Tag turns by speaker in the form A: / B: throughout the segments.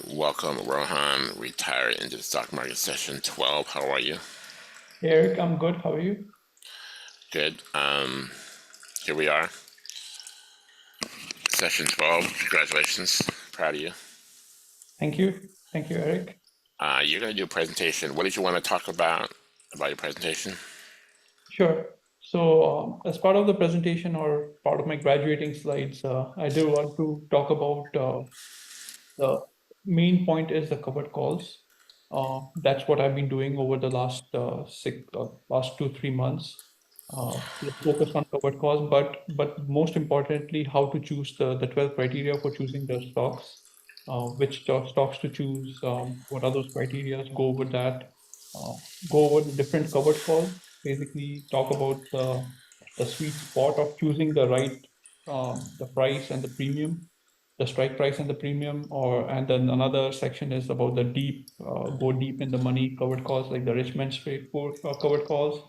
A: Welcome, Rohan, retired into the stock market session 12. How are you?
B: Hey, Eric, I'm good. How are you?
A: Good. Here we are, session 12. Congratulations. Proud of you.
B: Thank you. Thank you, Eric.
A: You're going to do a presentation. What did you want to talk about your presentation?
B: Sure. So, as part of the presentation or part of my graduating slides, I do want to talk about the main point is the covered calls. That's what I've been doing over the last 2-3 months. Let's focus on covered calls, but most importantly, how to choose the 12 criteria for choosing the stocks, which stocks to choose, what are those criteria, go over that, uh, go over the different covered calls, basically talk about the sweet spot of choosing the right, the price and the premium, the strike price and the premium, and then another section is about the go deep in the money covered calls, like the rich man's straightforward covered calls,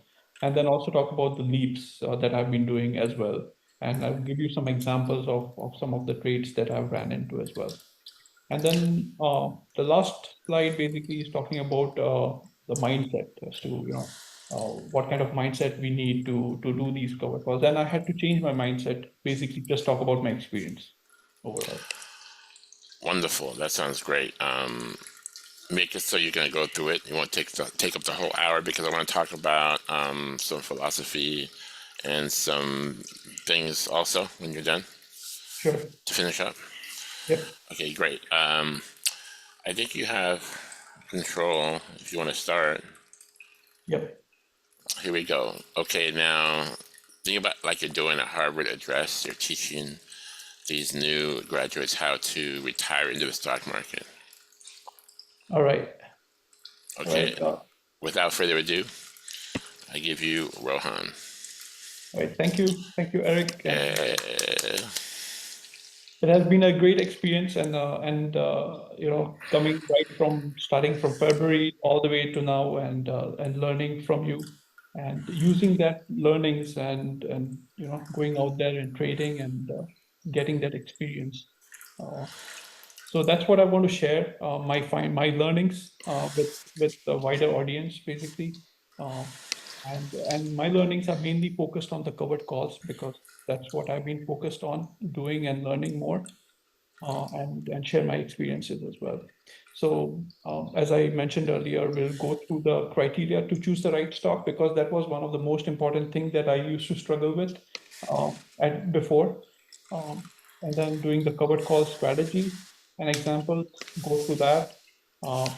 B: and then also talk about the leaps that I've been doing as well. And I'll give you some examples of some of the trades that I've ran into as well. And then the last slide basically is talking about the mindset as to, what kind of mindset we need to do these covered calls. And I had to change my mindset, basically just talk about my experience overall.
A: Wonderful. That sounds great. Make it so you're going to go through it. You want to take up the whole hour because I want to talk about some philosophy and some things also when you're done
B: Sure.
A: to finish up.
B: Yep.
A: Okay, great. I think you have control if you want to start.
B: Yep.
A: Here we go. Okay, now think about like you're doing a Harvard address. You're teaching these new graduates how to retire into the stock market.
B: All right. All
A: Okay,
B: right.
A: without further ado, I give you Rohan.
B: All right. Thank you. Thank you, Eric. And
A: Uh,
B: it has been a great experience, and coming right from starting from February all the way to now, and learning from you, and using that learnings, and going out there and trading, and getting that experience. Uh, so that's what I want to share, my learnings with the wider audience, basically. Uh, and my learnings are mainly focused on the covered calls, because that's what I've been focused on doing and learning more, and share my experiences as well. So, as I mentioned earlier, we'll go through the criteria to choose the right stock, because that was one of the most important things that I used to struggle with and before. And then doing the covered call strategy and examples, go through that. Uh,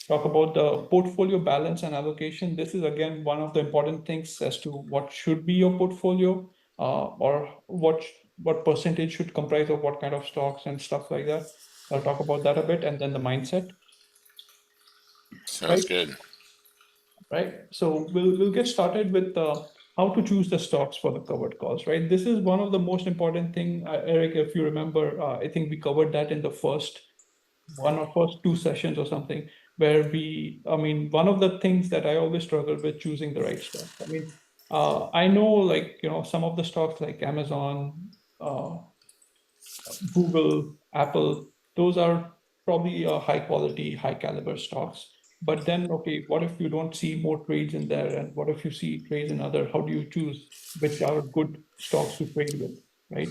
B: Talk about the portfolio balance and allocation. This is again one of the important things as to what should be your portfolio, or what percentage should comprise of what kind of stocks and stuff like that. I'll talk about that a bit, and then the mindset,
A: sounds
B: right?
A: good.
B: Right. So we'll get started with how to choose the stocks for the covered calls, right? This is one of the most important thing, Eric. If you remember, I think we covered that in the first two sessions or something, where I mean, one of the things that I always struggle with choosing the right stock. I mean, I know, like, some of the stocks like Amazon, Google, Apple, those are probably high quality, high caliber stocks. But then, okay, what if you don't see more trades in there? And what if you see trades in other? How do you choose which are good stocks to trade with, right?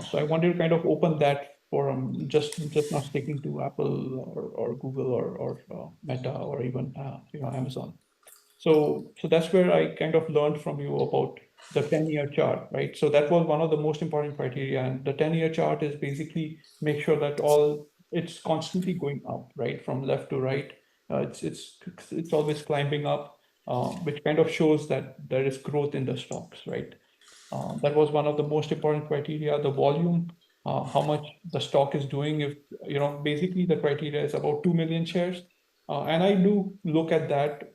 B: So I wanted to kind of open that forum, just not sticking to Apple, or Google, or Meta, or even Amazon. So that's where I kind of learned from you about the 10-year chart, right? So that was one of the most important criteria. And the 10-year chart is basically make sure that it's constantly going up, right? From left to right. It's always climbing up, which kind of shows that there is growth in the stocks, right? That was one of the most important criteria. The volume, how much the stock is doing. If basically the criteria is about 2 million shares, and I do look at that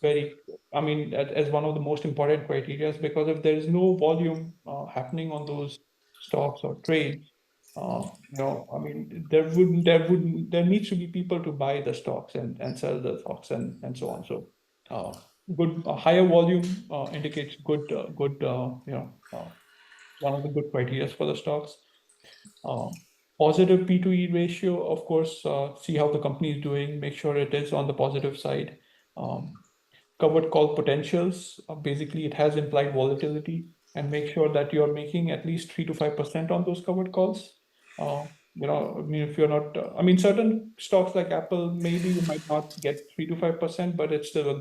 B: very, I mean, as one of the most important criteria, because if there is no volume happening on those stocks or trades, I mean, there needs to be people to buy the stocks and sell the stocks, and so on. So, uh, good higher volume indicates good, one of the good criteria for the stocks. Uh, Positive P to E ratio, of course, see how the company is doing, make sure it is on the positive side. Um, Covered call potentials, basically it has implied volatility, and make sure that you're making at least 3 to 5% on those covered calls. I mean, if you're not, I mean, certain stocks like Apple, maybe you might not get 3 to 5%, but it's still a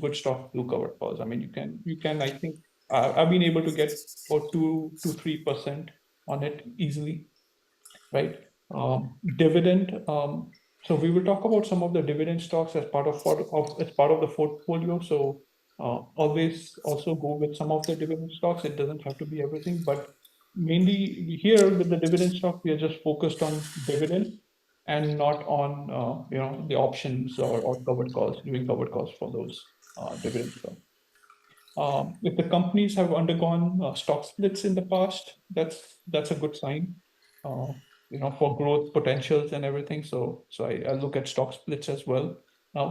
B: good stock to do covered calls. I mean, you can, I think, I've been able to get about 2 to 3% on it easily, right? Dividend. So we will talk about some of the dividend stocks as as part of the portfolio. So always also go with some of the dividend stocks. It doesn't have to be everything, but mainly here with the dividend stock, we are just focused on dividend and not on the options or covered calls, doing covered calls for those dividend stocks. If the companies have undergone stock splits in the past, that's a good sign, uh, for growth potentials and everything. So I look at stock splits as well. Now,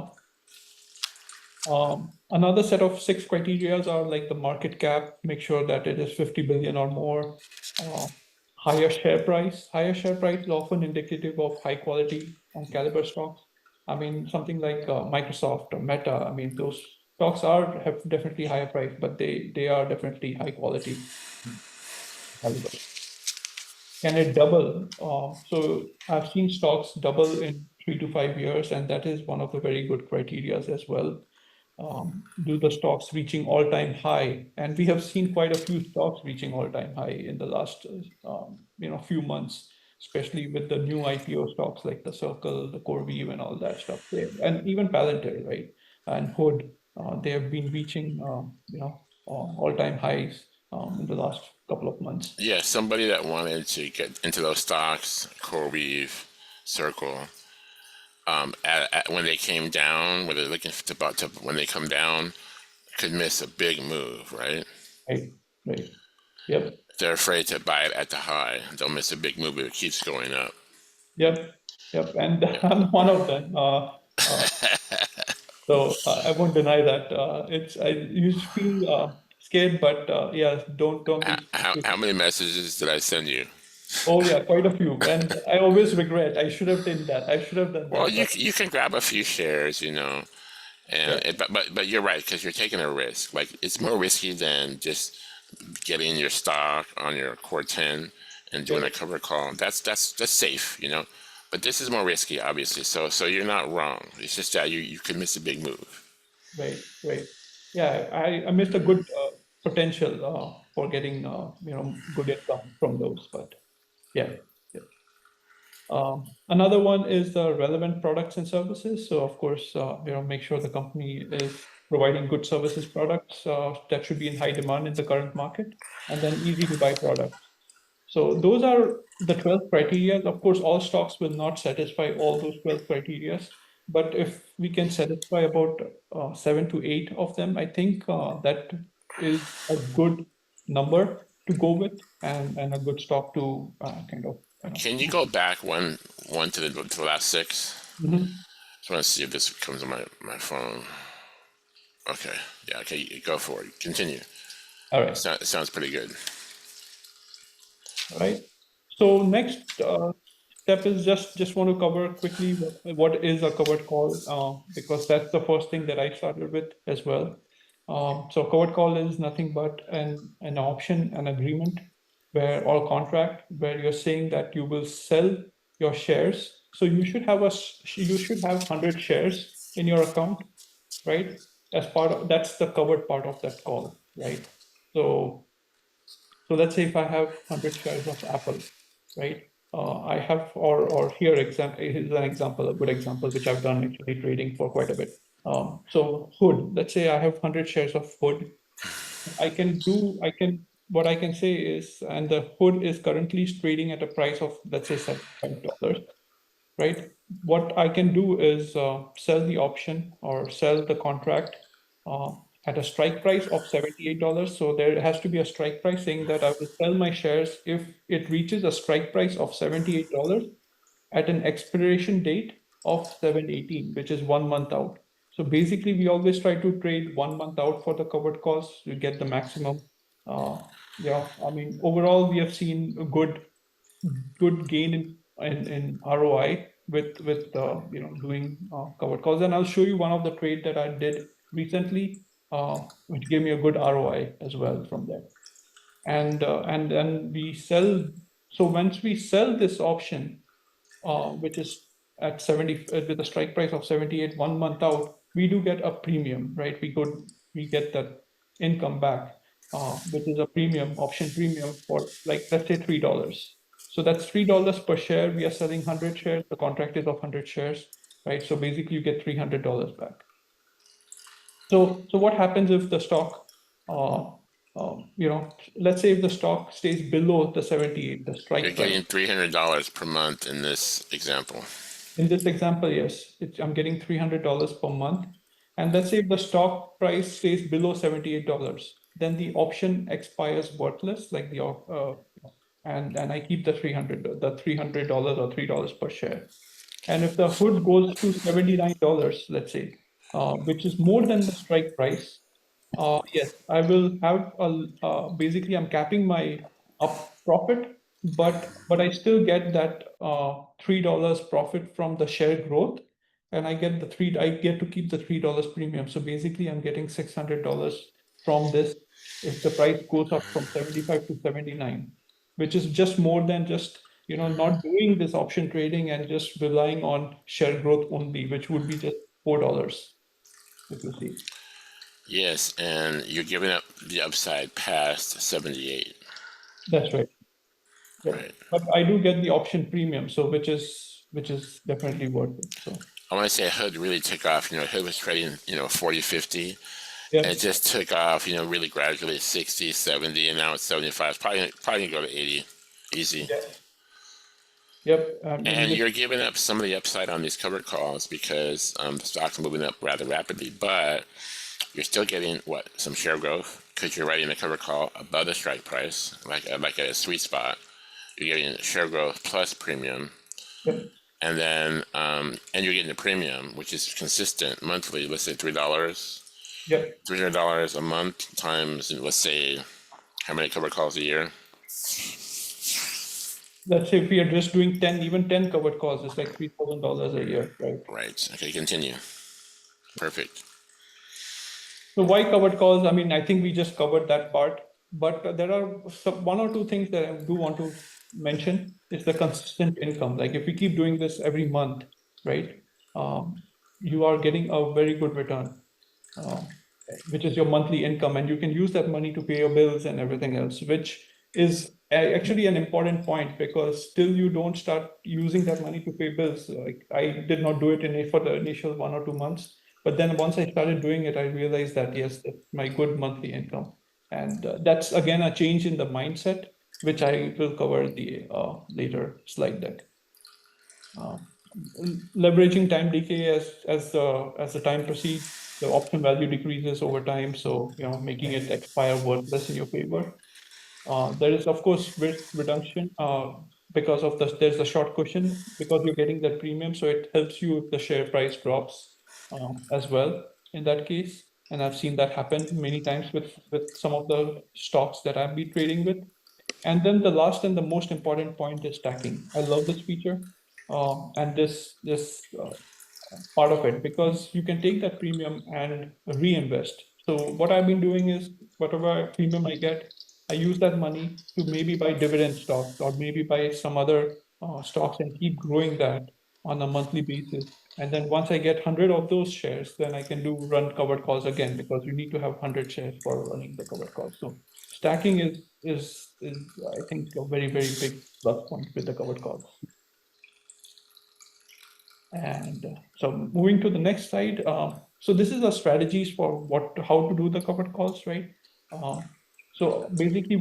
B: another set of 6 criterias are like the market cap, make sure that it is 50 billion or more. Uh, Higher share price. Higher share price is often indicative of high quality and caliber stocks. I mean, something like Microsoft or Meta. I mean, those stocks have definitely higher price, but they are definitely high quality caliber. Can it double? So I've seen stocks double in 3 to 5 years, and that is one of the very good criterias as well. Do the stocks reaching all-time high? And we have seen quite a few stocks reaching all-time high in the last few months, especially with the new IPO stocks like the Circle, the CoreWeave, and all that stuff there, and even Palantir, right? And Hood, they have been reaching all-time highs in the last couple of months.
A: Yeah, somebody that wanted to get into those stocks, CoreWeave, Circle, when they came down, when they're looking to when they come down, could miss a big move, right?
B: Right, right. Yep,
A: They're afraid to buy it at the high. They'll miss a big move if it keeps going up.
B: yep, yep. And
A: Yeah.
B: I'm one of them. So I won't deny that. It's I used to feel scared, but yeah, don't
A: How,
B: be.
A: how many messages did I send you?
B: Oh yeah, quite a few, and I always regret. I should have done that. I should have done
A: Well,
B: that.
A: you
B: But
A: you can grab a few shares, and
B: yeah,
A: but you're right because you're taking a risk. Like it's more risky than just getting your stock on your core 10 and doing
B: yeah,
A: a cover call. That's safe. But this is more risky, obviously. So you're not wrong. It's just that you could miss a big move.
B: right, right. Yeah, I missed a good potential for getting good income from those, but yeah. Yeah. Another one is the relevant products and services. So of course, make sure the company is providing good services products that should be in high demand in the current market, and then easy to buy products. So those are the 12 criteria. Of course, all stocks will not satisfy all those 12 criteria, but if we can satisfy about 7 to 8 of them, I think that is a good number to go with, and a good stock to kind of,
A: Can you go back one to the last six?
B: Mhm.
A: Just want to see if this comes on my phone. Okay. Yeah. Okay. Go for it. Continue.
B: All right.
A: Sounds pretty good.
B: All right. So next step is just want to cover quickly what is a covered call, because that's the first thing that I started with as well. So covered call is nothing but an option, an agreement where or contract where you're saying that you will sell your shares. So you should have 100 shares in your account, right? As part of that's the covered part of that call, right? So So let's say if I have 100 shares of Apple, right? I have, or here is an example, a good example, which I've done actually trading for quite a bit. So Hood, let's say I have 100 shares of Hood. What I can say is, and the Hood is currently trading at a price of, let's say, $75, right? What I can do is sell the option or sell the contract uh, at a strike price of $78. So there has to be a strike price saying that I will sell my shares if it reaches a strike price of $78 at an expiration date of 7/18, which is 1 month out. So basically, we always try to trade 1 month out for the covered calls to get the maximum. I mean, overall, we have seen a good gain in in ROI with doing covered calls. And I'll show you one of the trade that I did recently, which gave me a good ROI as well from that. And then we sell. So once we sell this option, which is at 70 with a strike price of 78 1 month out, we do get a premium, right? We get that income back, which is a premium, option premium for, like, let's say $3. So that's $3 per share. We are selling 100 shares. The contract is of 100 shares, right? So basically you get $300 back. So what happens if the stock, let's say if the stock stays below the 78, the
A: You're
B: strike price?
A: getting $300 per month in this example.
B: In this example, yes, I'm getting $300 per month. And let's say if the stock price stays below $78, then the option expires worthless, like and I keep the $300 or $3 per share. And if the hood goes to $79, let's say, which is more than the strike price, yes, I will have basically I'm capping my up profit, but I still get that $3 profit from the share growth, and I get to keep the $3 premium. So basically, I'm getting $600 from this if the price goes up from 75 to 79, which is just more than just not doing this option trading and just relying on share growth only, which would be just $4 if you see.
A: Yes, and you're giving up the upside past 78.
B: That's right. Yeah.
A: Right.
B: But I do get the option premium, so which is definitely worth it. So
A: I want to say Hood really took off. Hood was trading, 40, 50.
B: yeah,
A: And it just took off, really gradually 60, 70, and now it's 75. It's probably going to go to 80. Easy.
B: yeah, yep.
A: And you're giving up some of the upside on these covered calls because the stock's moving up rather rapidly, but you're still getting some share growth because you're writing a covered call above the strike price, like a sweet spot. You're getting share growth plus premium,
B: Yep.
A: and then and you're getting the premium, which is consistent monthly. Let's say $3,
B: Yep.
A: $300 a month times, let's say, how many covered calls a year?
B: Let's say if we are just doing 10, even 10 covered calls, it's like $3,000 a year, right?
A: Right. Okay, continue. Perfect.
B: So why covered calls? I mean, I think we just covered that part, but there are one or two things that I do want to mention is the consistent income. Like if we keep doing this every month, right? You are getting a very good return, uh, which is your monthly income, and you can use that money to pay your bills and everything else, which is actually an important point because till you don't start using that money to pay bills, like I did not do it for the initial 1 or 2 months, but then once I started doing it, I realized that yes, that's my good monthly income, and that's again a change in the mindset, which I will cover the later slide deck. Leveraging time decay as the time proceeds, the option value decreases over time, so making it expire worthless in your favor. There is of course risk reduction because of there's a short cushion because you're getting that premium, so it helps you if the share price drops as well in that case. And I've seen that happen many times with some of the stocks that I've been trading with. And then the last and the most important point is stacking. I love this feature and this part of it because you can take that premium and reinvest. So what I've been doing is whatever premium I get, I use that money to maybe buy dividend stocks or maybe buy some other stocks and keep growing that on a monthly basis. And then once I get 100 of those shares, then I can run covered calls again because you need to have 100 shares for running the covered calls. So stacking is I think a very, very big plus point with the covered calls. And so moving to the next slide. So this is the strategies for how to do the covered calls, right? So basically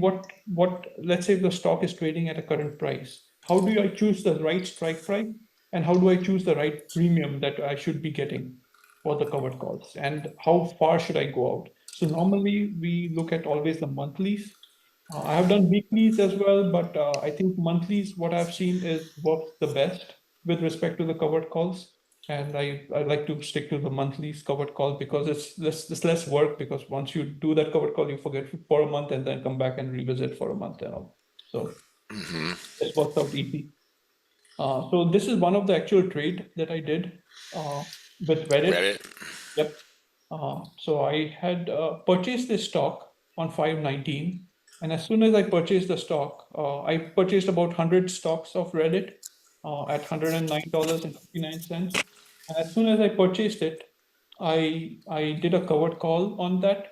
B: let's say if the stock is trading at a current price, how do I choose the right strike price? And how do I choose the right premium that I should be getting for the covered calls? And how far should I go out? So normally we look at always the monthlies. I have done weeklies as well, but I think monthlies, what I've seen is works the best with respect to the covered calls. And I like to stick to the monthlies covered call because it's less work because once you do that covered call, you forget for a month and then come back and revisit for a month and all. So it works out easy. So this is one of the actual trade that I did with Reddit.
A: Reddit.
B: Yep. So I had purchased this stock on 519, and as soon as I purchased the stock, I purchased about 100 stocks of Reddit at $109.59. And as soon as I purchased it, I did a covered call on that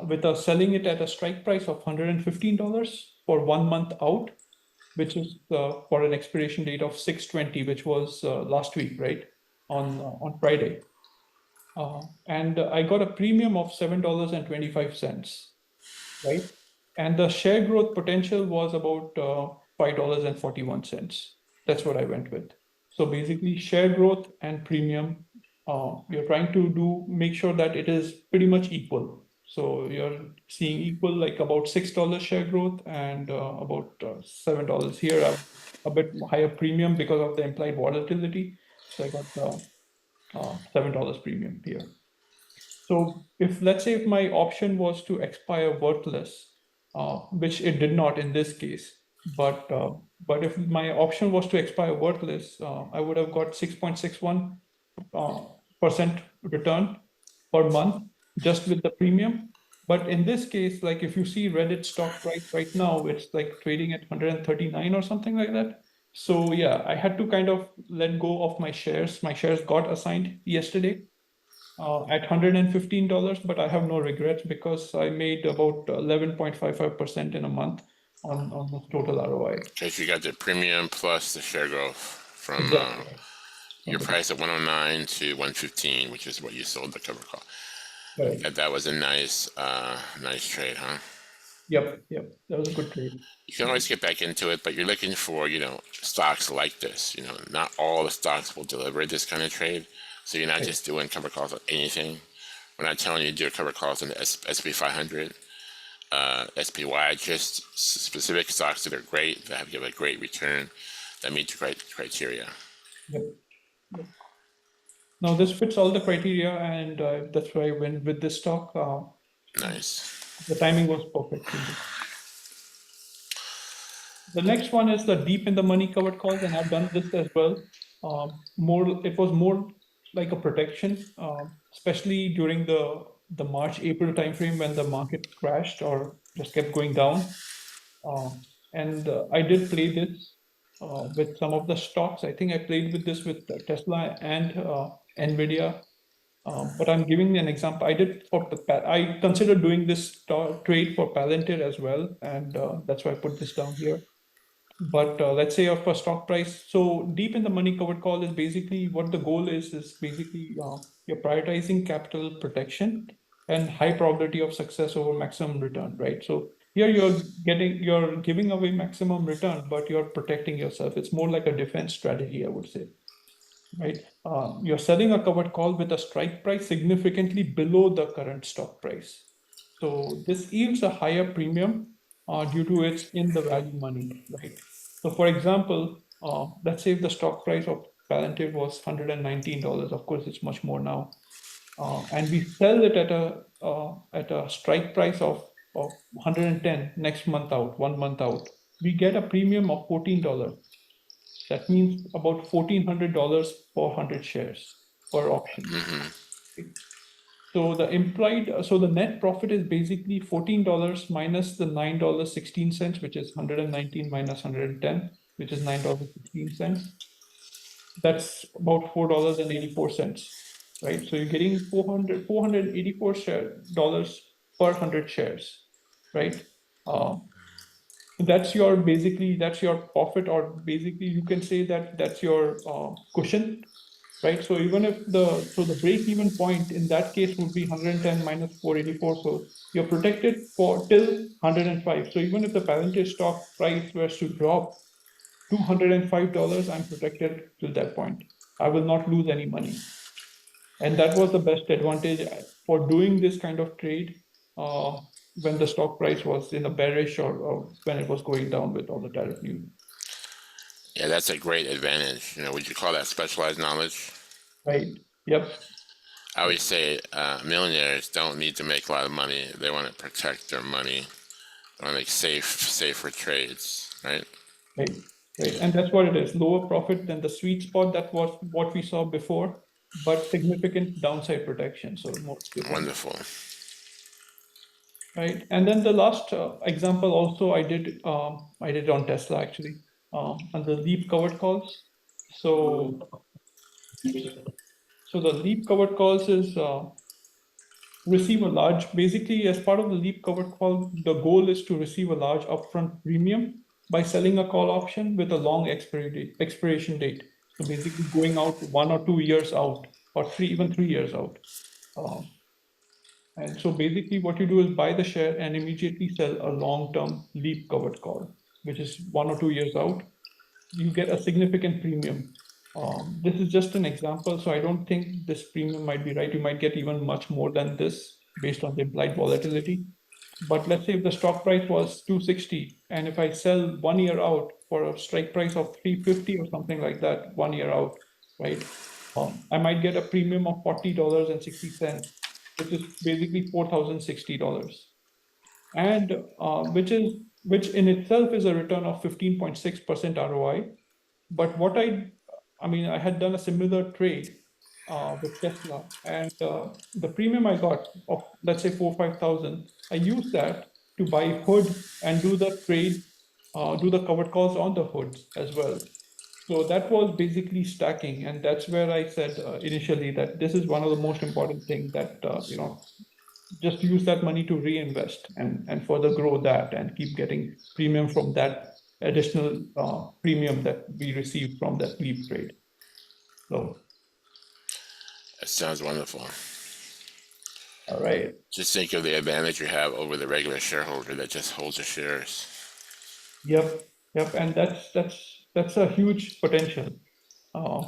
B: with a selling it at a strike price of $115 for 1 month out, which is for an expiration date of 6/20, which was last week, right? On Friday. And I got a premium of $7.25, right? And the share growth potential was about $5.41. That's what I went with. So basically, share growth and premium, you're trying to make sure that it is pretty much equal. So you're seeing equal, like about $6 share growth and about $7 here, a bit higher premium because of the implied volatility. So I got $7 premium here. So if, let's say, if my option was to expire worthless, which it did not in this case, but if my option was to expire worthless, I would have got 6.61 percent return per month just with the premium. But in this case, like if you see Reddit stock price right now, it's like trading at 139 or something like that. So yeah, I had to kind of let go of my shares. My shares got assigned yesterday at $115, but I have no regrets because I made about 11.55% in a month on the total ROI.
A: Because you got the premium plus the share growth from
B: Exactly.
A: your price at 109 to 115, which is what you sold the cover call.
B: Right.
A: That was a nice trade, huh?
B: Yep. That was a good trade.
A: You can always get back into it, but you're looking for, stocks like this. Not all the stocks will deliver this kind of trade. So you're not
B: Right.
A: just doing cover calls on anything. We're not telling you to do cover calls on the SP 500, SPY, just specific stocks that are great, that have given a great return, that meet the criteria.
B: Yep. Yep. Now this fits all the criteria, and that's why I went with this stock.
A: Nice.
B: The timing was perfect. The next one is the deep in the money covered calls, and I've done this as well. It was more like a protection, especially during the March April timeframe when the market crashed or just kept going down. Uh, and I did play this with some of the stocks. I think I played with this with Tesla and Nvidia. But I'm giving an example. I considered doing this trade for Palantir as well, and that's why I put this down here. But let's say of a stock price, so deep in the money covered call is basically what the goal is basically you're prioritizing capital protection and high probability of success over maximum return, right? So here you're giving away maximum return, but you're protecting yourself. It's more like a defense strategy, I would say, right? You're selling a covered call with a strike price significantly below the current stock price. So this yields a higher premium due to its in the value money, right? So for example, let's say if the stock price of Palantir was $119, of course it's much more now, and we sell it at a strike price of 110 next month out, 1 month out, we get a premium of $14. That means about $1,400 per 100 shares per option. So the net profit is basically $14 minus the $9.16, which is 119 minus 110, which is $9.16. That's about $4.84, right? So you're getting 484 dollars per 100 shares, right? That's your profit, or basically you can say that that's your cushion, right? So even if the break even point in that case would be 110 minus 484, so you're protected for till 105. So even if the Palantir stock price was to drop $205, I'm protected till that point. I will not lose any money. And that was the best advantage for doing this kind of trade uh, when the stock price was in a bearish, or when it was going down with all the tariff news.
A: Yeah, that's a great advantage. Would you call that specialized knowledge?
B: Right. Yep.
A: I always say millionaires don't need to make a lot of money. They want to protect their money. They want to make safer trades, right?
B: Right. right? And that's what it is, lower profit than the sweet spot. That was what we saw before, but significant downside protection. So most different,
A: Wonderful.
B: right? And then the last example also I did on Tesla actually, on the leap covered calls. So the leap covered calls is receive a large, basically as part of the leap covered call, the goal is to receive a large upfront premium by selling a call option with a long expiration date. So basically going out 1 or 2 years out, or even 3 years out. Um, and so basically what you do is buy the share and immediately sell a long-term leap covered call, which is 1 or 2 years out. You get a significant premium. This is just an example, so I don't think this premium might be right. You might get even much more than this based on the implied volatility. But let's say if the stock price was 260, and if I sell 1 year out for a strike price of 350 or something like that, 1 year out, right? I might get a premium of $40.60, which is basically $4,060, and which in itself is a return of 15.6% ROI. But I mean, I had done a similar trade with Tesla, and the premium I got of, let's say, 4 or 5 thousand, I used that to buy hood and do the trade, do the covered calls on the hoods as well. So that was basically stacking, and that's where I said initially that this is one of the most important things that just use that money to reinvest and further grow that and keep getting premium from that additional premium that we received from that leap trade. So,
A: That sounds wonderful.
B: all right.
A: Just think of the advantage you have over the regular shareholder that just holds the shares.
B: Yep. Yep. And that's a huge potential uh,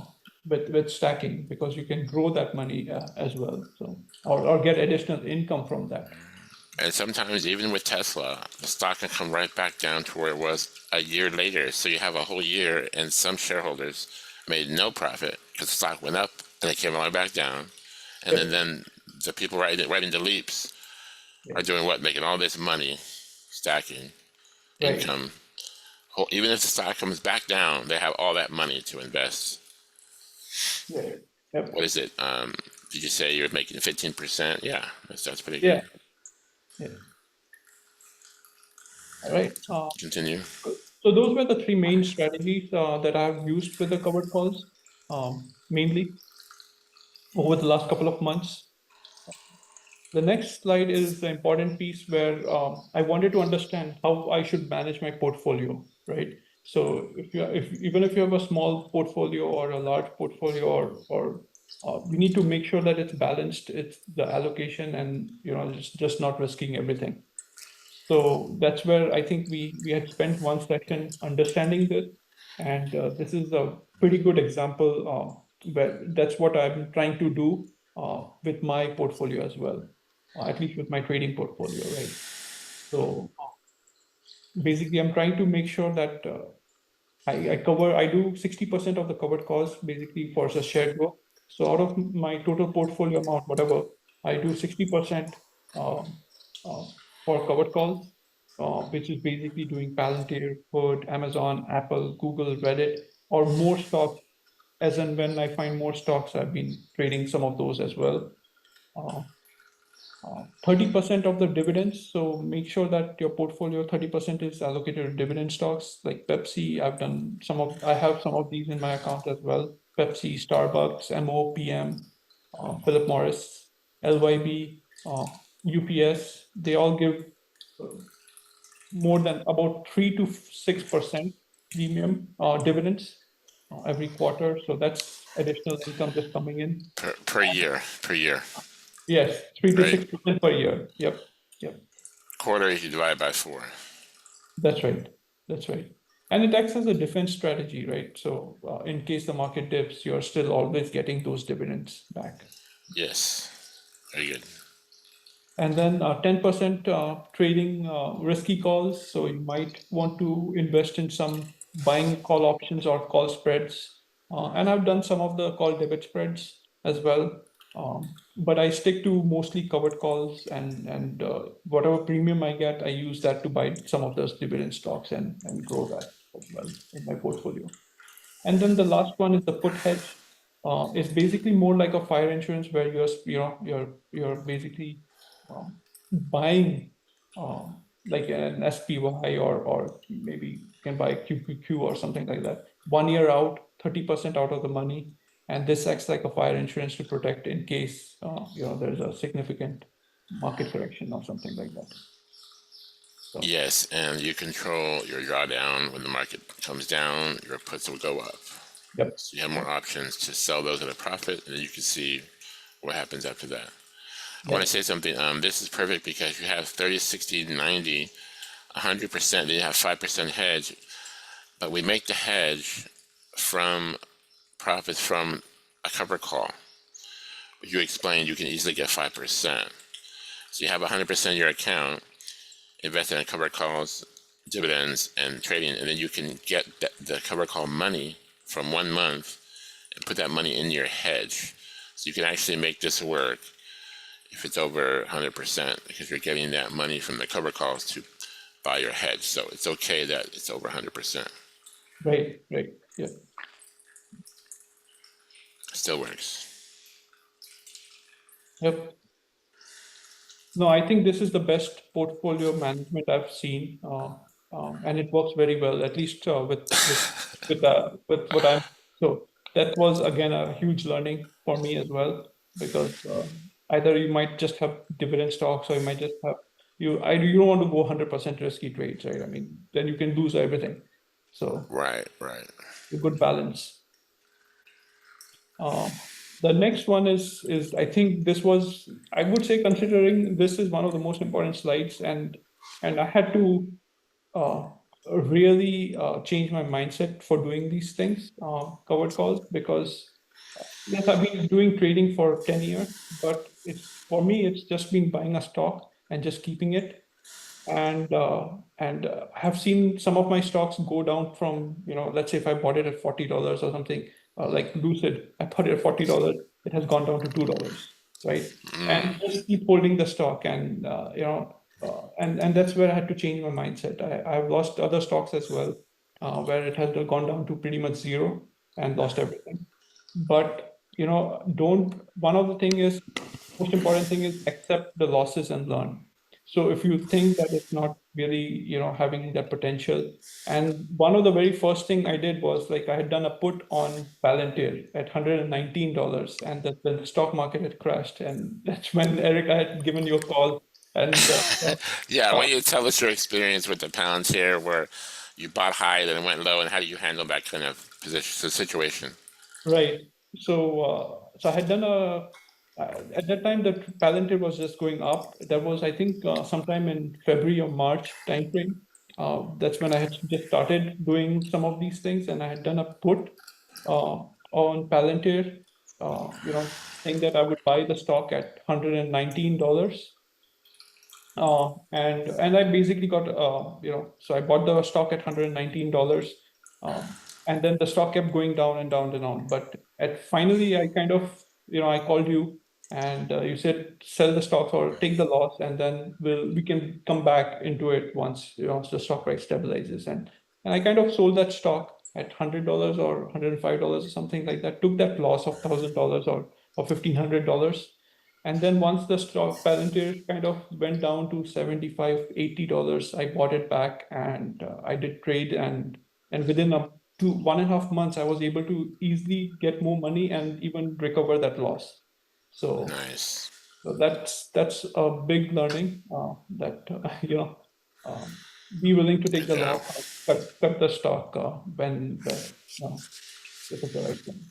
B: with stacking, because you can grow that money as well. So, or get additional income from that.
A: And sometimes, even with Tesla, the stock can come right back down to where it was a year later. So you have a whole year, and some shareholders made no profit because the stock went up and it came right back down. And
B: Yep.
A: then the people writing the leaps are doing what? Making all this money, stacking
B: Right.
A: income. Even if the stock comes back down, they have all that money to invest.
B: Yeah. Yep.
A: What is it? Did you say you're making 15%? Yeah, that's pretty
B: Yeah.
A: good.
B: Yeah. All right.
A: Continue.
B: So those were the three main strategies that I've used with the covered calls, mainly over the last couple of months. The next slide is the important piece where I wanted to understand how I should manage my portfolio, right? So if even if you have a small portfolio or a large portfolio, or we need to make sure that it's balanced, it's the allocation, and just not risking everything. So that's where I think we had spent one session understanding this, and this is a pretty good example where that's what I'm trying to do with my portfolio as well, at least with my trading portfolio, right? So basically, I'm trying to make sure that I do 60% of the covered calls basically for the shared book. So out of my total portfolio amount, whatever, I do 60% um, uh, for covered calls, which is basically doing Palantir, Hood, Amazon, Apple, Google, Reddit, or more stocks. As and when I find more stocks, I've been trading some of those as well. Uh, 30% of the dividends. So make sure that your portfolio 30% is allocated to dividend stocks like Pepsi. I have some of these in my account as well. Pepsi, Starbucks, MOPM, Philip Morris, LYB, UPS. They all give uh, more than about 3 to 6% premium dividends every quarter. So that's additional income just coming in.
A: Per year, per year,
B: Yes, 3 to
A: right?
B: 6% per year. Yep. Yep.
A: Quarter you divide by 4.
B: That's right. That's right. And it acts as a defense strategy, right? So in case the market dips, you're still always getting those dividends back.
A: Yes, very good.
B: And then 10% trading risky calls. So you might want to invest in some buying call options or call spreads. And I've done some of the call debit spreads as well. But I stick to mostly covered calls, and whatever premium I get, I use that to buy some of those dividend stocks and grow that. as well in my portfolio. And then the last one is the put hedge. It's basically more like a fire insurance where you're basically um, buying like an SPY or maybe you can buy QQQ or something like that. 1 year out, 30% out of the money, and this acts like a fire insurance to protect in case there's a significant market correction or something like that. So
A: Yes, and you control your drawdown when the market comes down. Your puts will go up,
B: yep,
A: so you have more options to sell those at a profit, and then you can see what happens after that. I want to
B: yep,
A: say something. This is perfect because you have 30, 60, 90, 100%, then you have 5% hedge, but we make the hedge from profits from a cover call. You explained you can easily get 5%. So you have 100% of your account invested in cover calls, dividends, and trading, and then you can get the cover call money from 1 month and put that money in your hedge. So you can actually make this work if it's over 100% because you're getting that money from the cover calls to buy your hedge. So it's okay that it's over 100%.
B: right, right, yeah,
A: Still works.
B: yep. No, I think this is the best portfolio management I've seen, and it works very well, at least with what I'm. So that was again a huge learning for me as well, because either you might just have dividend stocks, or you might just have you don't want to go 100% risky trades, right? I mean, then you can lose everything. So
A: Right, right.
B: a good balance. Uh, the next one is I think this was, I would say, considering this is one of the most important slides, and I had to uh, really change my mindset for doing these things, covered calls, because yes, I've been doing trading for 10 years, but it's for me, it's just been buying a stock and just keeping it. And I have seen some of my stocks go down from, let's say if I bought it at $40 or something, like Lucid, I bought it at $40, it has gone down to $2, right? And just keep holding the stock, and and that's where I had to change my mindset. I've lost other stocks as well, where it has gone down to pretty much zero and lost everything. But don't one of the thing is most important thing is accept the losses and learn. So if you think that it's not really, having that potential, and one of the very first thing I did was, like, I had done a put on Palantir at $119, and the stock market had crashed, and that's when Eric, I had given you a call, and
A: Yeah, I
B: uh,
A: want you to tell us your experience with the Palantir where you bought high, then it went low, and how do you handle that kind of position situation?
B: right. So I had done at that time, the Palantir was just going up. That was, I think, sometime in February or March timeframe. That's when I had just started doing some of these things, and I had done a put on Palantir, saying that I would buy the stock at $119. And I basically got so I bought the stock at $119, and then the stock kept going down and down and down. But at finally, I kind of I called you, and you said sell the stock or take the loss, and then we can come back into it once the stock price stabilizes. And I kind of sold that stock at $100 or $105 or something like that. Took that loss of $1,000 or $1,500, and then once the stock Palantir kind of went down to 75, $80, I bought it back, and I did trade, and within 1.5 months, I was able to easily get more money and even recover that loss. So,
A: Nice.
B: that's a big learning, that um, be willing to take
A: Good
B: the
A: job.
B: loss, cut the stock when this is the right thing.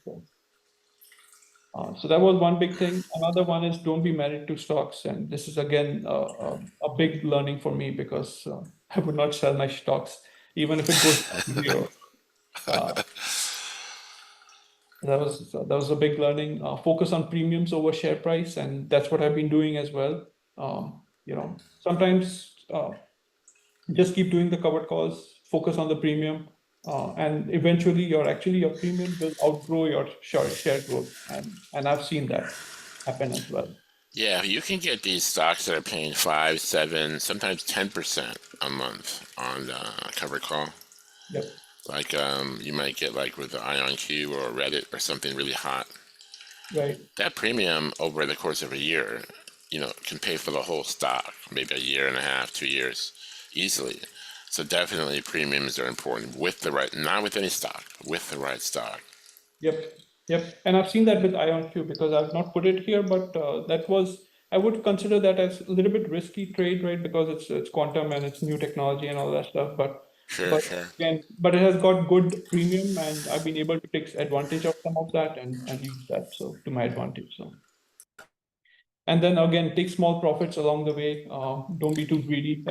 B: So that was one big thing. Another one is don't be married to stocks. And this is again a big learning for me, because I would not sell my stocks, even if it goes down to zero. Uh, that was a big learning. Focus on premiums over share price, and that's what I've been doing as well. Sometimes just keep doing the covered calls, focus on the premium, and eventually your premium will outgrow your share growth, and I've seen that happen as well.
A: Yeah, you can get these stocks that are paying 5, 7, sometimes 10% a month on the cover call.
B: Yep.
A: Like you might get like with the IonQ or Reddit or something really hot.
B: Right.
A: That premium over the course of a year, can pay for the whole stock, maybe a year and a half, 2 years, easily. So definitely premiums are important with the right, not with any stock, but with the right stock.
B: Yep. Yep. And I've seen that with IonQ because I've not put it here, but that was I would consider that as a little bit risky trade, right? Because it's quantum and it's new technology and all that stuff.
A: Sure,
B: But
A: sure.
B: again, but it has got good premium, and I've been able to take advantage of some of that and use that so to my advantage. So. And then again, take small profits along the way. Don't be too greedy.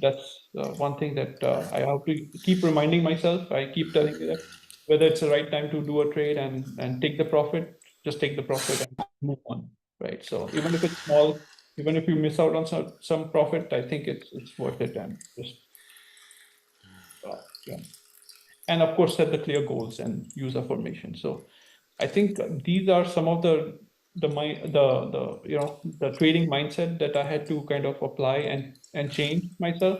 B: That's one thing that I have to keep reminding myself. I keep telling you that whether it's the right time to do a trade and take the profit, just take the profit and move on. Right. So even if it's small, even if you miss out on some profit, I think it's worth it and just yeah. And of course set the clear goals and use affirmation. So I think these are some of the trading mindset that I had to kind of apply and change myself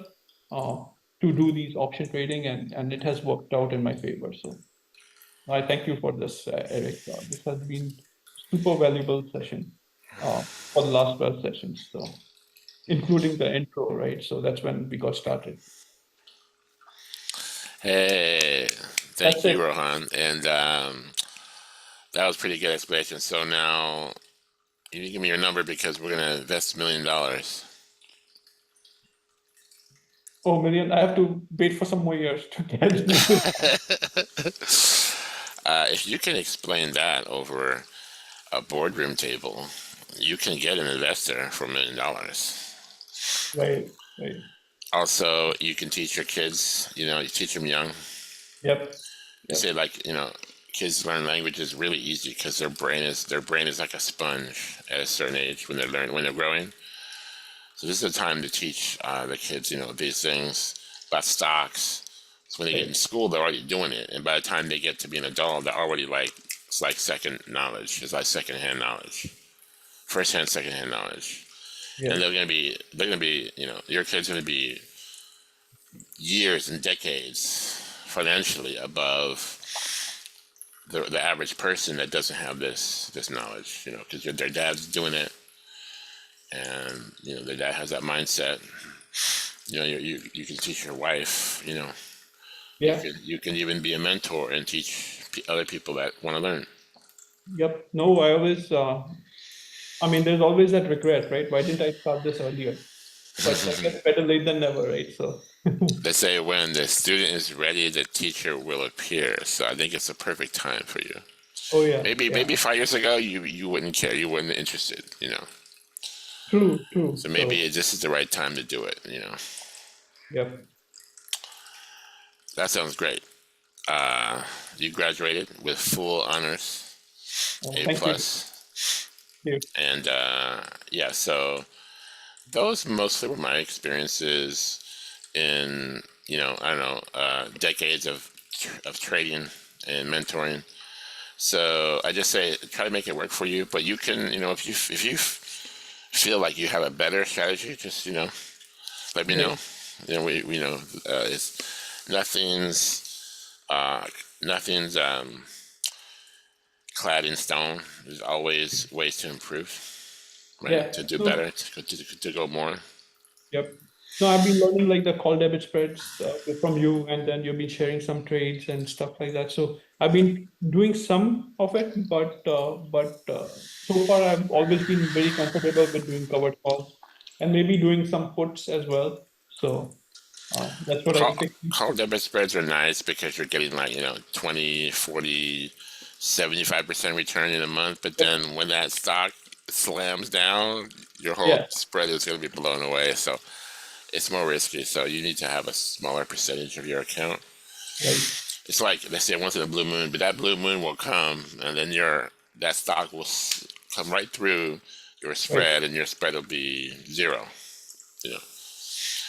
B: uh, to do these option trading, and it has worked out in my favor. So I thank you for this, Eric. This has been super valuable session for the last 12 sessions, so including the intro, right? So that's when we got started.
A: Hey,
B: That's
A: thank
B: it.
A: you, Rohan. And that was pretty good explanation. So now you need to give me your number because we're gonna invest $1 million.
B: Oh, million. I have to wait for some more years to get.
A: If you can explain that over a boardroom table, you can get an investor for $1 million.
B: Right, right.
A: Also, you can teach your kids. You teach them young.
B: Yep,
A: You
B: yep.
A: say like, kids learn languages really easy because their brain is like a sponge at a certain age when they're growing. So this is the time to teach the kids, these things about stocks. So when they get in
B: Right.
A: school, they're already doing it, and by the time they get to be an adult, they're already like it's like second knowledge. It's like secondhand knowledge, firsthand, secondhand knowledge, and
B: Yep.
A: they're gonna be, your kids are gonna be years and decades financially above the average person that doesn't have this knowledge, because their dad's doing it, and their dad has that mindset. You can teach your wife. You
B: Yeah.
A: can you can even be a mentor and teach other people that want to learn.
B: Yep. No, I always, I mean, there's always that regret, right? Why didn't I start this earlier? But I guess better late than never, right? So,
A: They say when the student is ready, the teacher will appear. So I think it's a perfect time for you.
B: oh yeah, yeah.
A: Maybe 5 years ago you wouldn't care, you wouldn't be interested.
B: True, true.
A: So maybe
B: So,
A: this is the right time to do it.
B: yep.
A: That sounds great. You graduated with full honors, A
B: Thank you.
A: plus,
B: Thank you.
A: and yeah. So those mostly were my experiences in I don't know decades of trading and mentoring. So I just say try to make it work for you. But you can if you feel like you have a better strategy, just let me know.
B: Right.
A: We know it's nothing's uh, nothing's clad in stone. There's always ways to improve, right?
B: Yeah.
A: To do
B: No,
A: better, to go more.
B: yep. No, I've been learning like the call debit spreads from you, and then you've been sharing some trades and stuff like that. So I've been doing some of it, but so far I've always been very comfortable with doing covered calls and maybe doing some puts as well. So that's what I
A: Call,
B: think.
A: call debit spreads are nice because you're getting like 20, 40, 75% return in a month. But
B: Yep.
A: then when that stock slams down, your whole
B: Yeah.
A: spread is going to be blown away. So it's more risky. So you need to have a smaller percentage of your account.
B: Right.
A: It's like they say once in a blue moon, but that blue moon will come, and then that stock will come right through your
B: Right.
A: spread, and your spread will be zero. You know,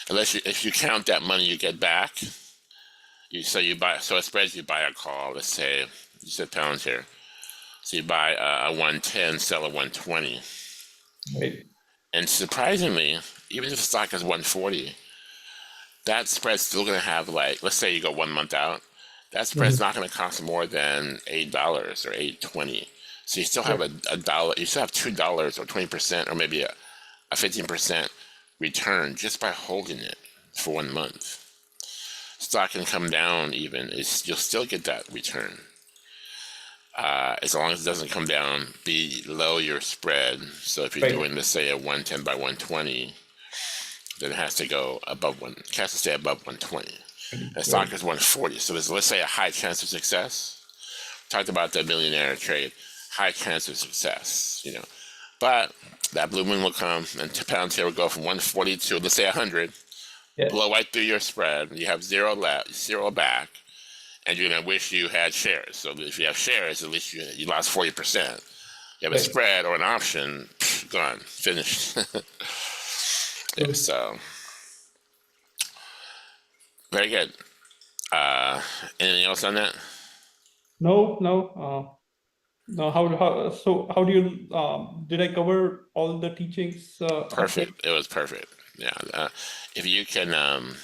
A: unless if you count that money you get back, you buy a spread, you buy a call. Let's say you said pounds here, so you buy a 110, sell a 120,
B: Right.
A: and surprisingly, even if the stock is 140, that spread's still gonna have like let's say you go 1 month out. that spread's
B: Mhm.
A: not going to cost more than $8 or $8.20. So you still have
B: Right.
A: a dollar, you still have $2 or 20% or maybe a 15% return just by holding it for 1 month. Stock can come down even, you'll still get that return. As long as it doesn't come down below your spread. So if you're
B: Right.
A: doing, let's say, a 110 by 120, then it has to go above it has to stay above 120. The stock
B: Right.
A: is 140, so there's, let's say, a high chance of success. Talked about the millionaire trade, high chance of success, But that blue moon will come, and pound here will go from 140 to, let's say, 100,
B: Yes.
A: blow right through your spread. You have zero left, zero back, and you're gonna wish you had shares. So if you have shares, at least you lost 40%. You have a
B: Right.
A: spread or an option, gone, finished. Yeah,
B: So,
A: so very good. Anything else on that?
B: no, no. No, how do you, did I cover all the teachings of it?
A: Perfect. It was perfect. Yeah. If you can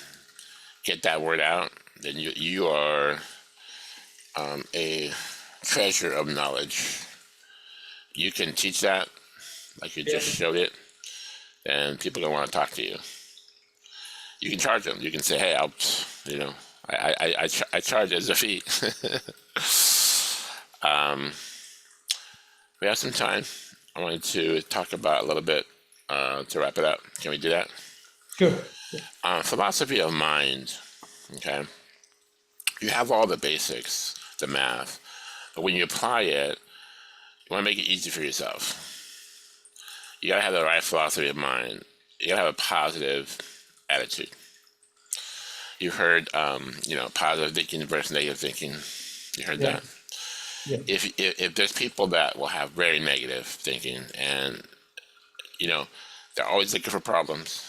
A: get that word out, then you are a treasure of knowledge. You can teach that like you
B: Yeah.
A: just showed it, and people are gonna want to talk to you. You can charge them. You can say, "Hey, you know, I charge as a fee." We have some time. I wanted to talk about a little bit to wrap it up. Can we do that?
B: Sure. Yeah.
A: Philosophy of mind. Okay, you have all the basics, the math, but when you apply it, you want to make it easy for yourself. You gotta have the right philosophy of mind. You gotta have a positive attitude. You heard, positive thinking versus negative thinking. You heard
B: Yeah.
A: that.
B: Yeah.
A: If there's people that will have very negative thinking, and you know they're always looking for problems.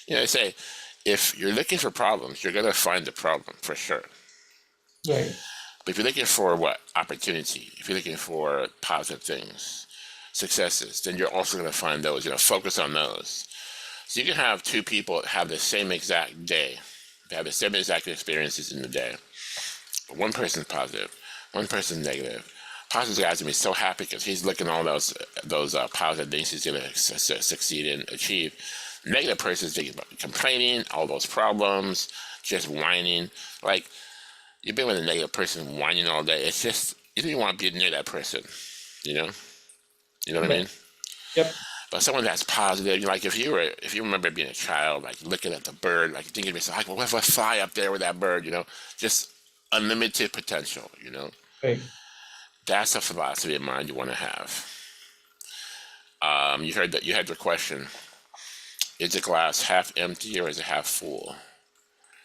A: They say if you're looking for problems, you're gonna find the problem for sure.
B: Right.
A: But if you're looking for what opportunity, if you're looking for positive things, successes, then you're also gonna find those. Focus on those. So you can have two people that have the same exact day. They have the same exact experiences in the day. But one person's positive, one person's negative. Positive guy's gonna be so happy because he's looking at all those positive things he's gonna succeed and achieve. Negative person's thinking about complaining, all those problems, just whining. Like you've been with a negative person whining all day. It's just you don't even want to be near that person. You know, you know what I
B: Right.
A: mean?
B: Yep.
A: But someone that's positive, like if you remember being a child, like looking at the bird, like thinking to yourself, like, well, what if I fly up there with that bird? Just unlimited potential.
B: Right.
A: That's a philosophy of mind you want to have. You had the question: is the glass half empty or is it half full?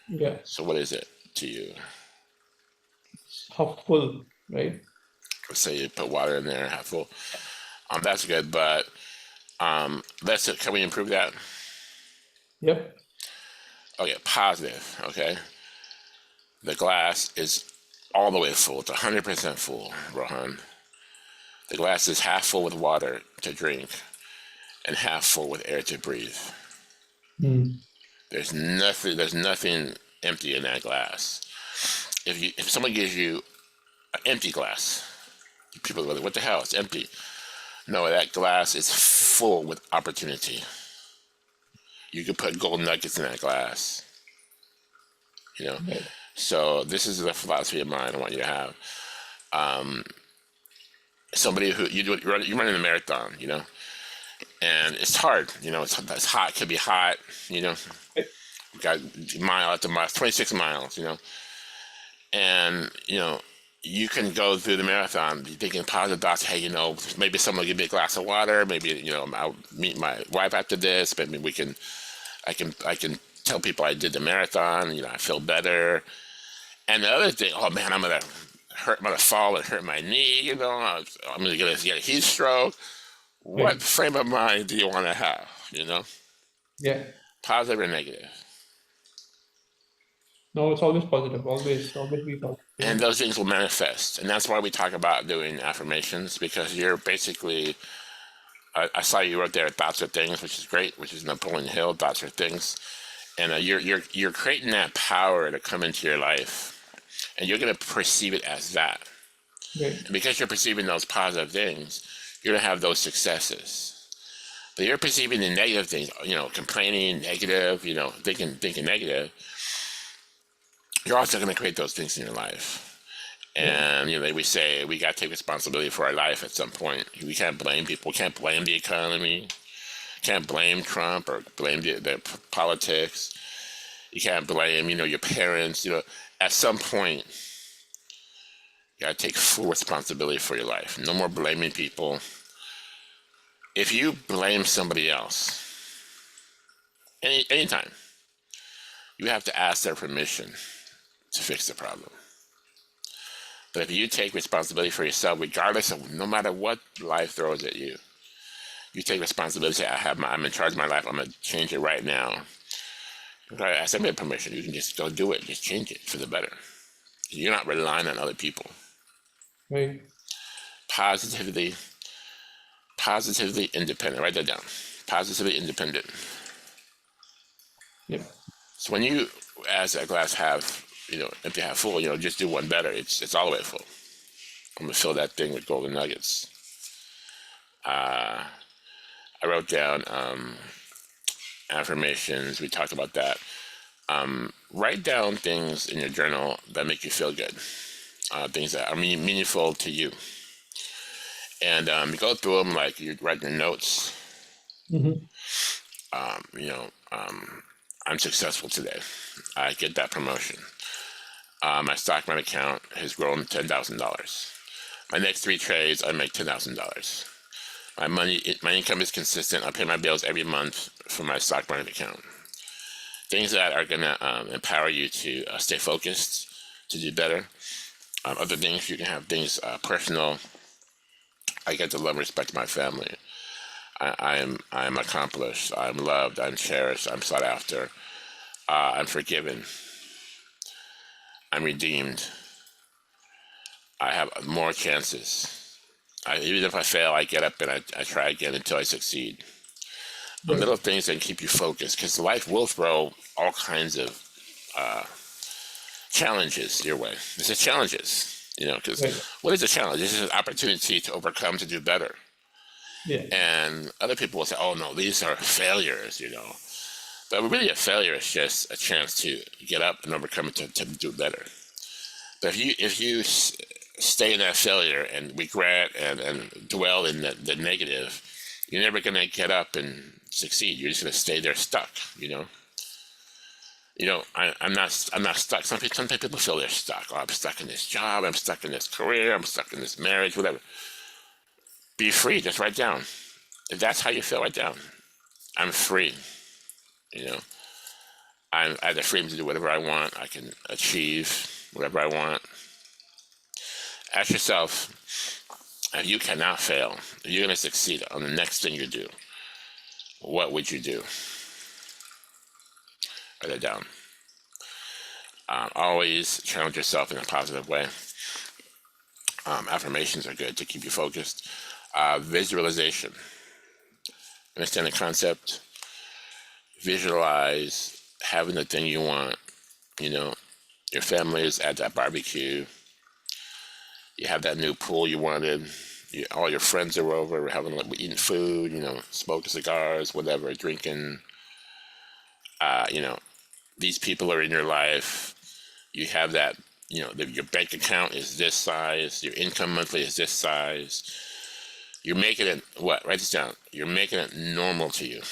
B: Yeah.
A: So what is it to you?
B: How full, right?
A: Let's say you put water in there, half full. That's good, but can we improve that?
B: Yep.
A: Okay, positive. Okay, the glass is all the way full. It's 100% full, Rohan. The glass is half full with water to drink and half full with air to breathe.
B: Mm.
A: There's nothing empty in that glass. If someone gives you an empty glass, people go, "What the hell? It's empty." No, that glass is full with opportunity. You could put gold nuggets in that glass. You know.
B: Right.
A: So this is the philosophy of mine I want you to have. Somebody who you're running a marathon, and it's hard. It's hot. It could be hot.
B: Right.
A: We got mile after mile, 26 miles. And you can go through the marathon thinking positive thoughts. Hey, maybe someone will give me a glass of water. Maybe I'll meet my wife after this. Maybe I can tell people I did the marathon. I feel better. And the other thing, oh man, I'm gonna fall and hurt my knee. I'm gonna get a heat stroke. What
B: Right.
A: frame of mind do you want to have?
B: Yeah.
A: Positive or negative?
B: No, it's always positive. Always be positive.
A: And
B: Yeah.
A: those things will manifest. And that's why we talk about doing affirmations because you're basically. I saw you wrote there, thoughts are things, which is great, which is Napoleon Hill, thoughts are things, and you're creating that power to come into your life. and you're going to perceive it as that.
B: Right.
A: And because you're perceiving those positive things, you're going to have those successes. But you're perceiving the negative things, complaining, negative, thinking negative. You're also going to create those things in your life.
B: Right.
A: And we say we got to take responsibility for our life at some point. We can't blame people. We can't blame the economy. Can't blame Trump or blame the politics. You can't blame your parents. At some point, you got to take full responsibility for your life. No more blaming people. If you blame somebody else, anytime, you have to ask their permission to fix the problem. But if you take responsibility for yourself, regardless of no matter what life throws at you, you take responsibility. Say, I'm in charge of my life. I'm gonna change it right now. You gotta ask somebody permission. You can just go do it. Just change it for the better. You're not relying on other people.
B: Right.
A: Positively independent. Write that down. Positively independent.
B: Yep.
A: So when you, as a glass half, empty half full, just do one better. It's all the way full. I'm gonna fill that thing with golden nuggets. I wrote down affirmations. We talked about that. Write down things in your journal that make you feel good. Things that are meaningful to you. And you go through them like you write your notes.
B: Mm-hmm.
A: I'm successful today. I get that promotion. My stock market account has grown to $10,000. My next 3 trades, I make $10,000. My income is consistent. I pay my bills every month from my stock market account. Things that are going to empower you to stay focused, to do better. Other things, you can have things personal. I get to love and respect my family. I am accomplished. I'm loved. I'm cherished. I'm sought after. I'm forgiven. I'm redeemed. I have more chances. Even if I fail, I get up and I try again until I succeed.
B: Right.
A: Little things that keep you focused, because life will throw all kinds of challenges your way. It's just challenges, because
B: Right.
A: what is a challenge? This is an opportunity to overcome, to do better.
B: Yeah.
A: And other people will say, oh no, these are failures, But really a failure is just a chance to get up and overcome it to do better. But if you stay in that failure and regret and dwell in the negative, you're never going to get up and succeed. You're just going to stay there stuck, I'm not stuck. Sometimes people feel they're stuck. Oh, I'm stuck in this job. I'm stuck in this career. I'm stuck in this marriage, whatever. Be free. Just write down. If that's how you feel, write down. I'm free. I have the freedom to do whatever I want. I can achieve whatever I want. Ask yourself, if you cannot fail, if you're going to succeed on the next thing you do, what would you do? Write that down. Always challenge yourself in a positive way. Affirmations are good to keep you focused. Visualization. Understand the concept. Visualize having the thing you want. Your family is at that barbecue. You have that new pool you wanted. All your friends are over. We're eating food. Smoking cigars, whatever, drinking. These people are in your life. You have that. Your bank account is this size. Your income monthly is this size. You're making it what? Write this down. You're making it normal to you.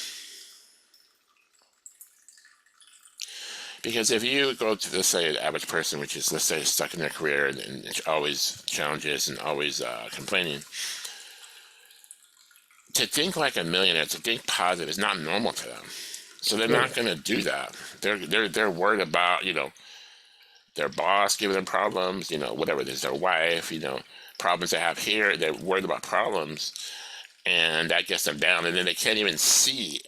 A: Because if you go to, let's say, an average person, which is, let's say, stuck in their career and always challenges and always complaining, to think like a millionaire, to think positive, is not normal to them. So they're not
B: Right.
A: going to do that. They're worried about their boss giving them problems, whatever. There's their wife, problems they have here. They're worried about problems, and that gets them down. And then they can't even see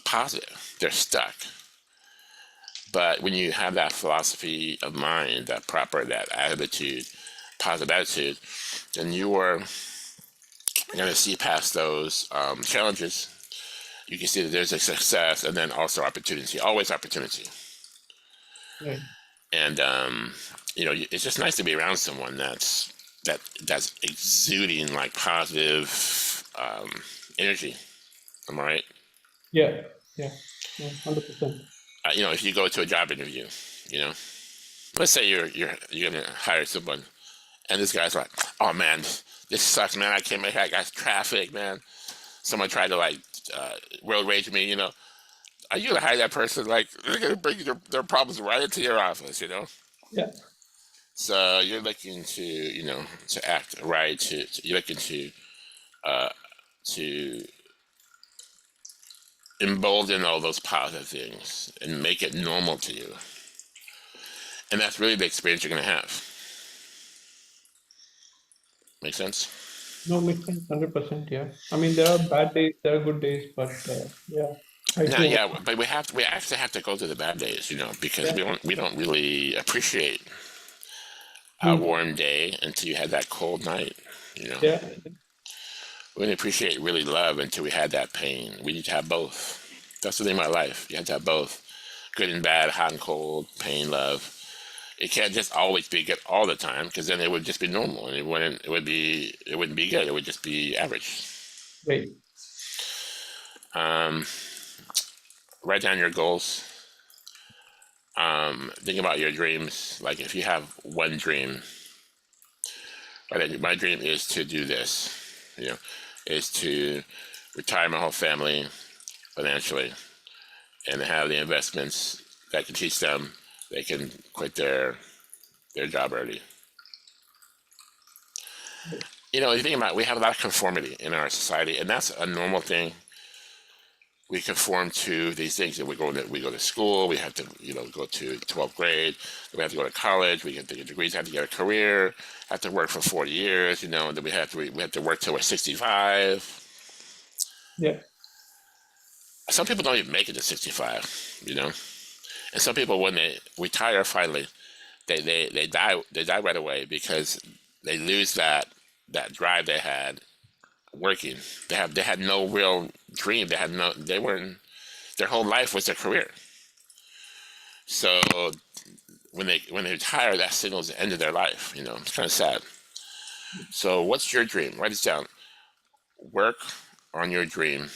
A: positive. They're stuck. But when you have that philosophy of mind, that attitude, positive attitude, then you are going to see past those challenges. You can see that there's a success and then also opportunity, always opportunity.
B: Right.
A: And it's just nice to be around someone that's exuding like positive energy. Am I right?
B: Yeah, yeah, yeah, 100%.
A: If you go to a job interview, you know, let's say you're gonna hire someone, and this guy's like, "Oh man, this sucks, man. I can't make it. I got traffic, man. Someone tried to like road rage me. Are you gonna hire that person? Like, they're gonna bring their problems right into your office.
B: Yeah,
A: So you're looking to act right. You're looking to embolden all those positive things and make it normal to you. And that's really the experience you're gonna have. Make sense?
B: no, makes sense, 100%. Yeah. I mean, there are bad days, there are good days, but yeah, I
A: Now,
B: too.
A: yeah, but we actually have to go through the bad days, because
B: Yeah,
A: we don't really appreciate a
B: hmm,
A: warm day until you had that cold night. You know,
B: yeah,
A: we didn't appreciate really love until we had that pain. We need to have both. That's the thing about life. You have to have both, good and bad, hot and cold, pain, love. It can't just always be good all the time, because then it would just be normal, and it wouldn't be good. It would just be average.
B: right.
A: Um, write down your goals. Think about your dreams. Like, if you have one dream, my dream is to do this. Is to retire my whole family financially, and have the investments that can teach them they can quit their job early. You think about it, we have a lot of conformity in our society, and that's a normal thing. We conform to these things, and we go to school. We have to go to 12th grade. We have to go to college. We get to get degrees. Have to get a career. Have to work for 40 years. And then we have to work till we're 65.
B: Yeah,
A: Some people don't even make it to 65. And some people, when they retire finally, they die right away, because they lose that drive they had working. They had no real dream. They weren't. Their whole life was their career. So when they retire, that signals the end of their life. It's kind of sad. So what's your dream? Write it down. Work on your dream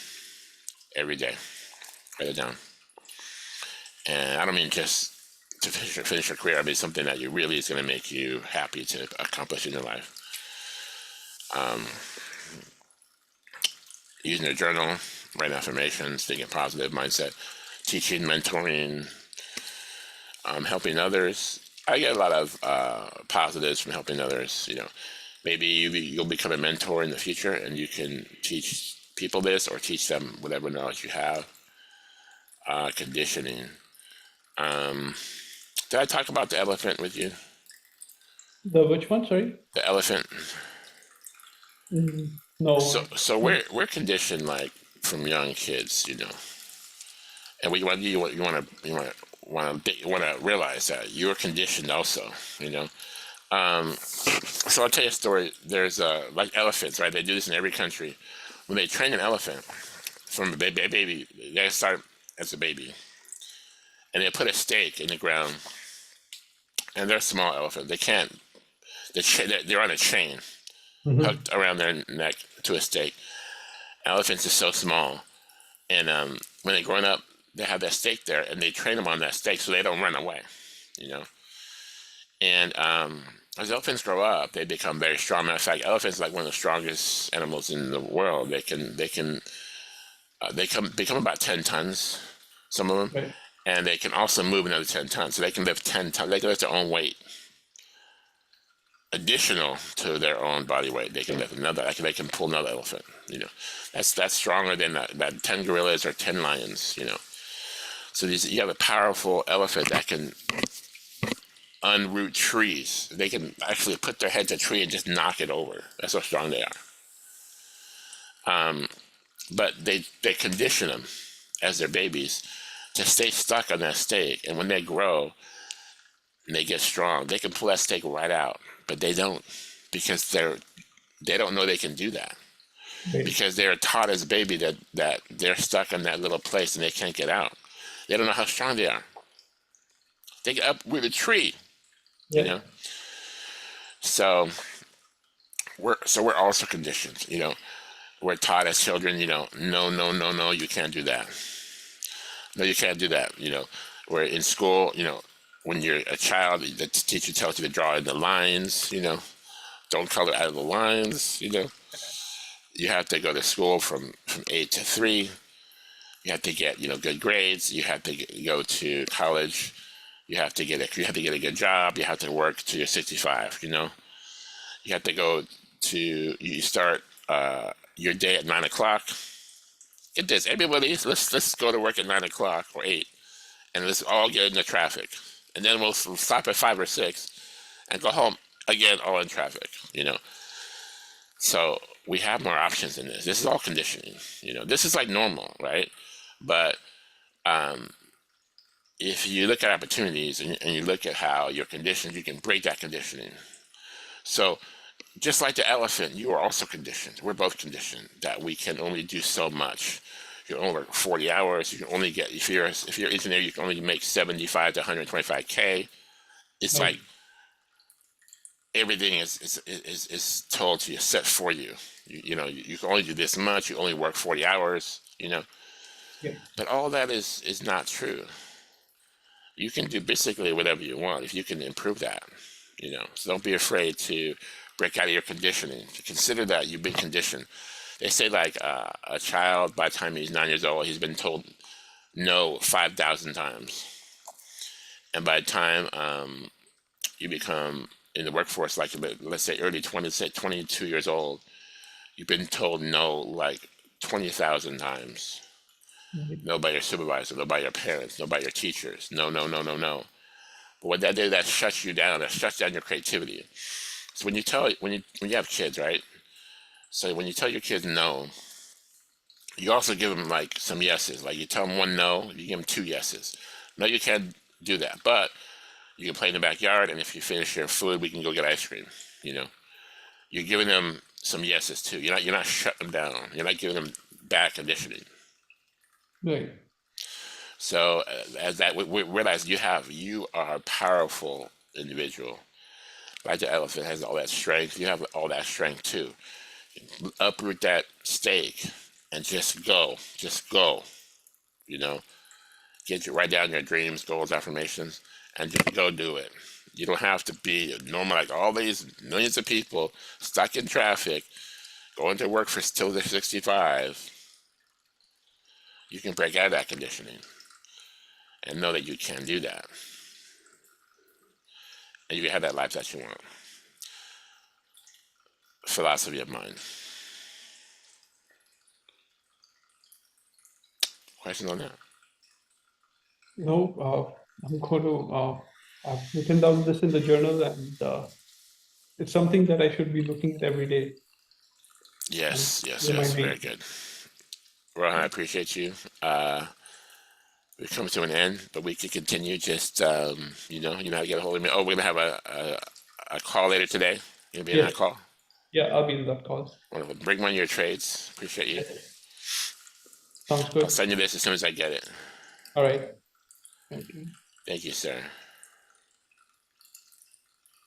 A: every day. Write it down. And I don't mean just to finish your career. I mean something that you really is going to make you happy to accomplish in your life. Using a journal, writing affirmations, thinking positive mindset, teaching, mentoring, helping others. I get a lot of positives from helping others. Maybe you'll become a mentor in the future, and you can teach people this, or teach them whatever knowledge you have. Conditioning. Did I talk about the elephant with you?
B: the which one? Sorry.
A: The elephant. So
B: No.
A: so we're conditioned like from young kids, and we want you want to realize that you're conditioned also. So I'll tell you a story. There's like elephants, right? They do this in every country. When they train an elephant from a baby, they start as a baby, and they put a stake in the ground. And they're a small elephant. They can't. They're on a chain
B: Hmm.
A: hooked around their neck to a stake. Elephants are so small, and when they're growing up, they have that stake there, and they train them on that stake so they don't run away. You know, and as elephants grow up, they become very strong. Matter of fact, elephants are like one of the strongest animals in the world. They become about 10 tons, some of them,
B: Right.
A: and they can also move another 10 tons. So they can lift 10 tons. They can lift their own weight, additional to their own body weight. They can lift another. They can pull another elephant. That's stronger than that 10 gorillas or 10 lions. So you have a powerful elephant that can unroot trees. They can actually put their head to a tree and just knock it over. That's how strong they are. But they condition them as their babies to stay stuck on that stake. And when they grow and they get strong, they can pull that stake right out. But they don't, because they don't know they can do that.
B: Right.
A: Because they're taught as a baby that they're stuck in that little place and they can't get out. They don't know how strong they are. They can uproot a tree, you
B: Yeah.
A: know. So we're also conditioned, We're taught as children, no, no, no, no, you can't do that. No, you can't do that. Where in school, when you're a child, the teacher tells you to draw in the lines, don't color out of the lines, You have to go to school from 8 to 3. You have to get, good grades. You have to go to college. You have to get a good job. You have to work till you're 65. You have to go to. You start your day at 9 o'clock. Get this, everybody. Let's go to work at 9 o'clock or 8, and let's all get in the traffic, and then we'll stop at 5 or 6 and go home again, all in traffic. So we have more options in this. This is all conditioning. This is like normal, right? But if you look at opportunities and you look at how you're conditioned, you can break that conditioning. So just like the elephant, you are also conditioned. We're both conditioned that we can only do so much. You can only work 40 hours. You can only get, if you're an engineer, you can only make 75 to 125K. It's
B: Right.
A: like everything is told to you, set for you. You can only do this much. You only work 40 hours.
B: Yeah.
A: But all that is not true. You can do basically whatever you want if you can improve that. So don't be afraid to break out of your conditioning. Consider that you've been conditioned. They say like a child, by the time he's 9 years old, he's been told no 5,000 times, and by the time you become in the workforce, like let's say early 20s, say 22 years old, you've been told no like 20,000 times.
B: Right.
A: No by your supervisor, no by your parents, no by your teachers. No, no, no, no, no. But what that does, that shuts you down. That shuts down your creativity. So when you have kids, right? So when you tell your kids no, you also give them like some yeses. Like you tell them one no, you give them 2 yeses. No, you can't do that. But you can play in the backyard, and if you finish your food, we can go get ice cream. You know, you're giving them some yeses too. You're not shutting them down. You're not giving them bad conditioning.
B: Right.
A: So as that we realize you are a powerful individual. Like the elephant has all that strength. You have all that strength too. Uproot that stake and just go. Just go. You know, write down your dreams, goals, affirmations, and just go do it. You don't have to be normal like all these millions of people stuck in traffic, going to work for till they're 65. You can break out of that conditioning and know that you can do that. And you can have that life that you want. Philosophy of mind. Question on that?
B: No, I'm going to, I've written down this in the journal, and it's something that I should be looking at every day and
A: Yes, yes, yes. Very
B: reminding.
A: good. Rohan, I appreciate you. We've come to an end, but we can continue. Just you know how to get a hold of me. Oh, we're gonna have a call later today. You'll be in
B: Yes.
A: that call.
B: Yeah, I'll be in that call.
A: Wonderful. Bring one of your trades. Appreciate you.
B: Yes. Sounds
A: I'll
B: good.
A: send you this as soon as I get it.
B: All right. Thank you.
A: Thank you, sir.